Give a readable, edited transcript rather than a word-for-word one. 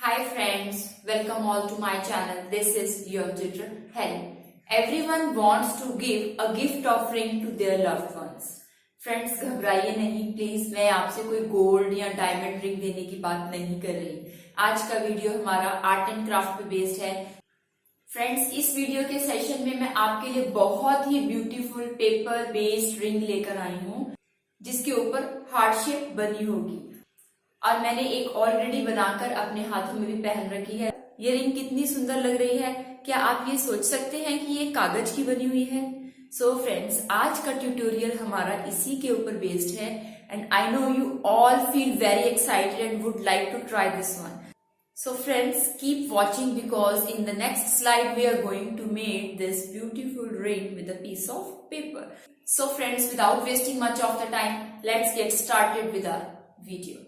Hi friends, welcome all to my channel. This is your tutor Harry. Everyone wants to give a gift offering to their loved ones. Friends घबराइए नहीं प्लीज, मैं आपसे कोई गोल्ड या diamond ring देने की बात नहीं कर रही। आज का वीडियो हमारा आर्ट एंड क्राफ्ट पे बेस्ड है। फ्रेंड्स, इस वीडियो के सेशन में मैं आपके लिए बहुत ही ब्यूटीफुल पेपर बेस्ड रिंग लेकर आई हूँ जिसके ऊपर हार्ट शेप बनी होगी और मैंने एक ऑलरेडी बनाकर अपने हाथों में भी पहन रखी है। ये रिंग कितनी सुंदर लग रही है, क्या आप ये सोच सकते हैं कि ये कागज की बनी हुई है? सो फ्रेंड्स, आज का ट्यूटोरियल हमारा इसी के ऊपर बेस्ड है and I know you all feel very excited and would like to try this one. So friends, keep watching because in the next slide we are going to make this beautiful ring with a piece of paper. So friends, without wasting much of the time, let's get started with our video.